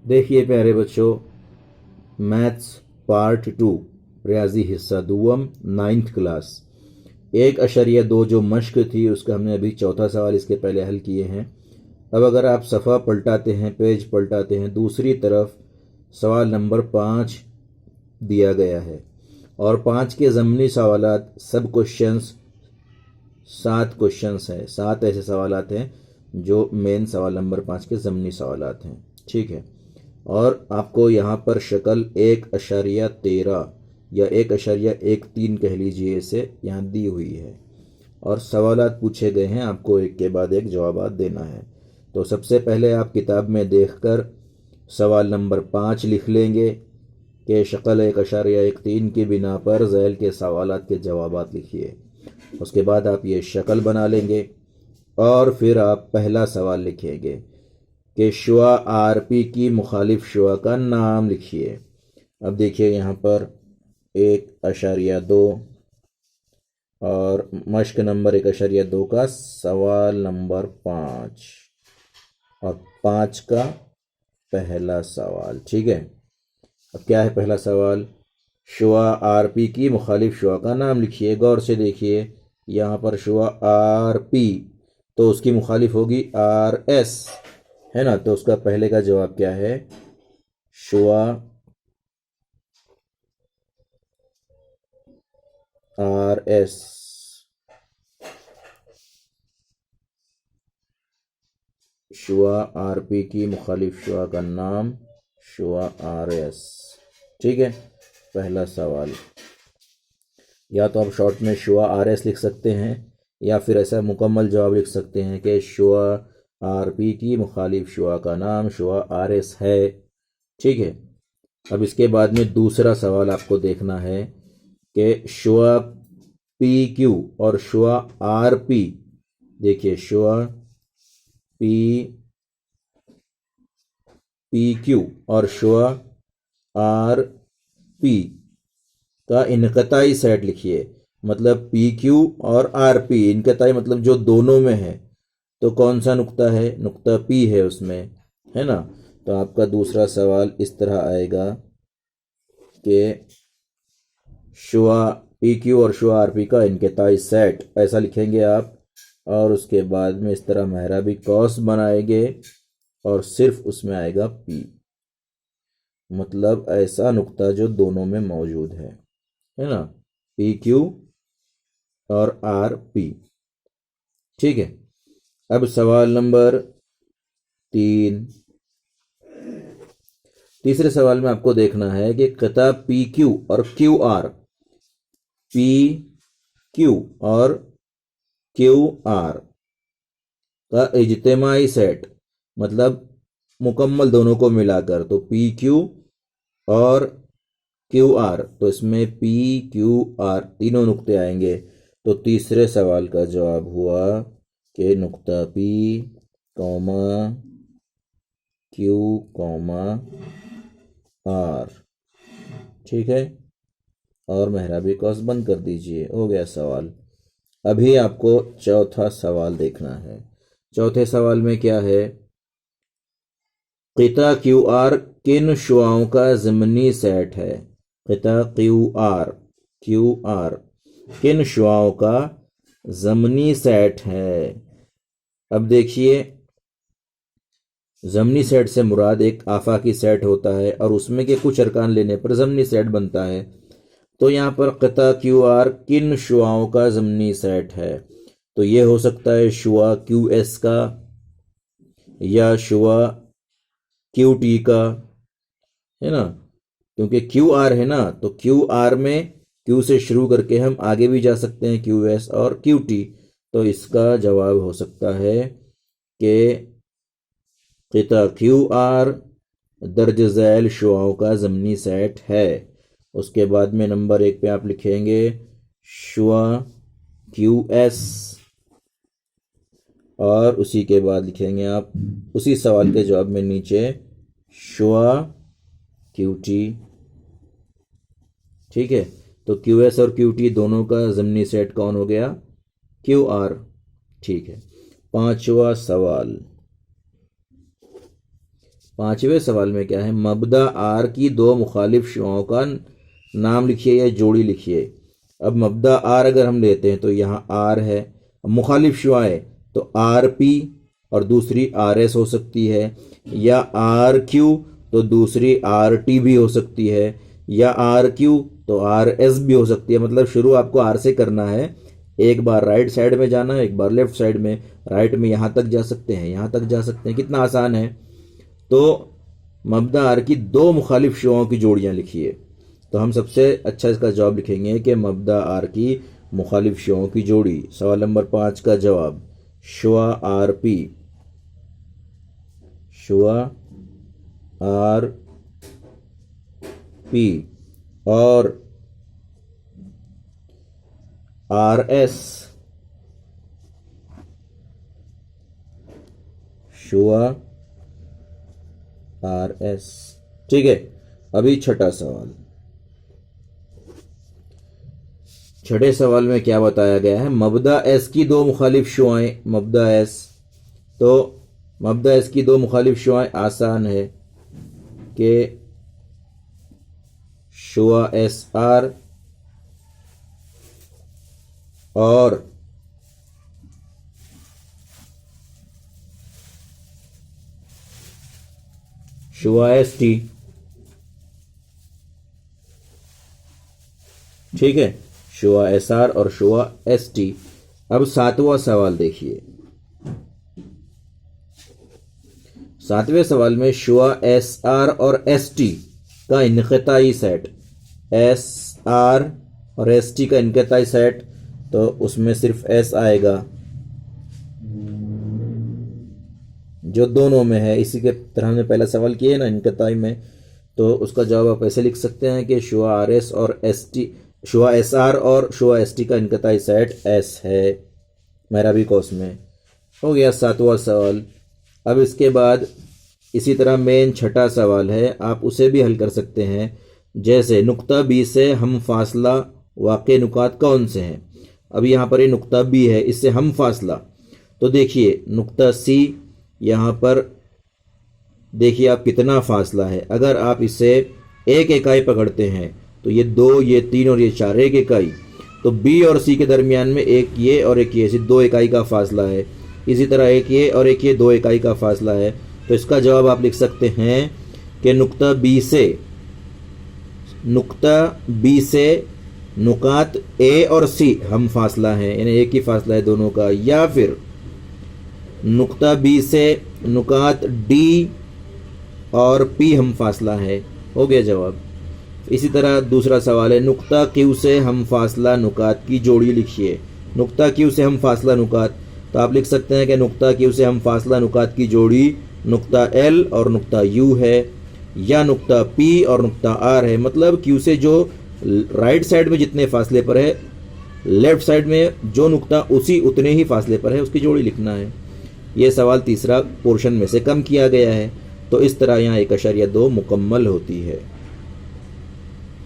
देखिए प्यारे बच्चों, मैथ्स पार्ट 2 रियाजी हिस्सा दुवम 9th क्लास 1.2 जो मश्क थी उसका हमने अभी चौथा सवाल इसके पहले हल किए हैं। अब अगर आप सफ़ा पलटाते हैं, पेज पलटाते हैं, दूसरी तरफ सवाल नंबर 5 दिया गया है और 5 के ज़मनी सवालात सब क्वेश्चंस 7 क्वेश्चंस हैं। 7 ऐसे सवालात हैं जो मेन सवाल नंबर 5 के ज़मनी सवालात हैं। ठीक है, और आपको यहाँ पर शक्ल 1.13 या 1.13 कह लीजिए इसे यहाँ दी हुई है और सवालात पूछे गए हैं, आपको एक के बाद एक जवाब देना है। तो सबसे पहले आप किताब में देखकर सवाल नंबर 5 लिख लेंगे कि शक्ल 1.13 की बिना पर ज़ैल के सवालात के जवाबात लिखिए। उसके बाद आप ये शक्ल बना लेंगे और फिर आप पहला सवाल लिखेंगे कि शुआ आरपी की मुखालिफ शुआ का नाम लिखिए। अब देखिए यहाँ पर 1.2 और मश्क नंबर 1.2 का सवाल नंबर 5 और 5 का पहला सवाल। ठीक है, अब क्या है पहला सवाल? शुआ आरपी की मुखालिफ शुआ का नाम लिखिए। गौर से देखिए, यहाँ पर शुआ आरपी तो उसकी मुखालिफ होगी आरएस, है ना। तो उसका पहले का जवाब क्या है? शुआ आरएस। शुआ आरपी की मुखालिफ शुआ का नाम शुआ आरएस। ठीक है, पहला सवाल। या तो आप शॉर्ट में शुआ आरएस लिख सकते हैं या फिर ऐसा मुकम्मल जवाब लिख सकते हैं कि शुआ आरपी की मुखालिफ शुआ का नाम शुआ आरएस है। ठीक है, अब इसके बाद में दूसरा सवाल आपको देखना है कि शुआ पी क्यू और शुआ आर पी। देखिए, शुआ पी क्यू और शुआ आर पी का इनकताई सेट लिखिए। मतलब पी क्यू और आर पी इनकताई मतलब जो दोनों में है, तो कौन सा नुक्ता है? नुक्ता पी है उसमें, है ना। तो आपका दूसरा सवाल इस तरह आएगा कि शुआ पी क्यू और शुआ आर पी का इनकताई सेट, ऐसा लिखेंगे आप। और उसके बाद में इस तरह मेहराबी कौस बनाएंगे और सिर्फ उसमें आएगा पी, मतलब ऐसा नुक्ता जो दोनों में मौजूद है ना, पी क्यू और आर पी। ठीक है, अब सवाल नंबर 3। तीसरे सवाल में आपको देखना है कि कता पी क्यू और क्यू आर, पी क्यू और क्यू आर का इज्तिमाई सेट, मतलब मुकम्मल दोनों को मिलाकर, तो पी क्यू और क्यू आर, तो इसमें पी क्यू आर तीनों नुक्ते आएंगे। तो तीसरे सवाल का जवाब हुआ कि नुक्ता P comma Q comma R. ठीक है, और मेहराबी कौस बंद कर दीजिए। हो गया सवाल। अभी आपको चौथा सवाल देखना है। चौथे सवाल में क्या है? क़िता क्यू आर किन शुआओं का ज़िमनी सेट है? क़िता क्यू आर किन शुआओं का ज़मनी सेट है? अब देखिए, ज़मनी सेट से मुराद एक आफाकी सेट होता है और उसमें के कुछ अरकान लेने पर ज़मनी सेट बनता है। तो यहाँ पर क़िता क्यू आर किन शुआओं का ज़मनी सेट है? तो ये हो सकता है शुआ क्यू एस का या शुआ क्यू टी का, है ना। क्योंकि क्यू आर है ना, तो क्यू आर में क्यू से शुरू करके हम आगे भी जा सकते हैं, क्यू एस और क्यू टी। तो इसका जवाब हो सकता है कि क़िता क्यू आर दर्ज झैल शुआओं का ज़मनी सेट है। उसके बाद में नंबर 1 पे आप लिखेंगे शुआ क्यू एस और उसी के बाद लिखेंगे आप उसी सवाल के जवाब में नीचे शुआ क्यू टी। ठीक है, तो क्यू एस और क्यू टी दोनों का ज़मनी सेट कौन हो गया? Q R. ठीक है, पांचवा सवाल। 5वें सवाल में क्या है, मबदा आर की दो मुखालिफ शुआओं का नाम लिखिए या जोड़ी लिखिए। अब मबदा आर अगर हम लेते हैं तो यहाँ आर है, मुखालिफ शुआएं तो आर पी और दूसरी आर एस हो सकती है, या आर क्यू तो दूसरी आर टी भी हो सकती है, या आर क्यू तो आर एस भी हो सकती है। मतलब शुरू आपको आर से करना है, एक बार राइट साइड में जाना है, एक बार लेफ्ट साइड में। राइट में यहाँ तक जा सकते हैं, यहाँ तक जा सकते हैं, कितना आसान है। तो मबदा आर की दो मुखालिफ शुआओं की जोड़ियाँ लिखिए। तो हम सबसे अच्छा इसका जवाब लिखेंगे कि मबदा आर की मुखालिफ शुआओं की जोड़ी। सवाल नंबर 5 का जवाब शुआ आर पी, शुआ आर पी और आर एस, शुआ आर एस। ठीक है, अभी छठा सवाल। छठे सवाल में क्या बताया गया है, मबदा एस की दो मुखालिफ शुआएं। मबदा एस, तो मबदा एस की दो मुखालिफ शुआएं आसान है कि शुआ एस आर और शुआ एस टी। ठीक है, शुआ एस आर और शुआ एस टी। अब 7वां सवाल देखिए। 7वें सवाल में शुआ एस आर और एस टी का इनक़ताई सेट, एस आर और एस टी का इनक़ताई सेट, तो उसमें सिर्फ एस आएगा जो दोनों में है। इसी के तरह हमने पहला सवाल किया ना इनक़ताई में, तो उसका जवाब आप ऐसे लिख सकते हैं कि शुआ आर एस और एस टी, शुआ एस आर और शुआ एस टी का इनक़ताई सेट एस है। मेरा भी कौस में हो गया 7वां सवाल। अब इसके बाद इसी तरह मेन छठा सवाल है, आप उसे भी हल कर सकते हैं। जैसे नुक्ता बी से हम फासला वाक़े नुकात कौन से हैं। अब यहाँ पर ये नुक्ता बी है, इससे हम फासला, तो देखिए नुक्ता सी, यहाँ पर देखिए आप कितना फासला है। अगर आप इसे एक इकाई पकड़ते हैं तो ये 2, ये 3 और ये 4 एक इकाई, तो बी और सी के दरमियान में एक ये और एक ये, 2 इकाई का फासला है। इसी तरह एक ये और एक ये 2 इकाई का फासला है। तो इसका जवाब आप लिख सकते हैं कि नुक्ता बी से नुकात ए और सी हम फासला है, यानी एक ही फासला है दोनों का, या फिर नुक्ता बी से नुकात डी और पी हम फासला है। हो गया जवाब। इसी तरह दूसरा सवाल है, नुक्ता क्यू से हम फासला नुकात की जोड़ी लिखिए। नुक्ता क्यू से हम फासला नुकात, तो आप लिख सकते हैं कि नुक्ता क्यू से हम फासला नुकात की जोड़ी नुक्ता एल और नुक्ता यू है, या नुक्ता पी और नुक्ता आर है। मतलब क्यू से जो राइट साइड में जितने फासले पर है, लेफ्ट साइड में जो नुक्ता उसी उतने ही फासले पर है, उसकी जोड़ी लिखना है। यह सवाल तीसरा पोर्शन में से कम किया गया है। तो इस तरह यहाँ 1.2 मुकम्मल होती है।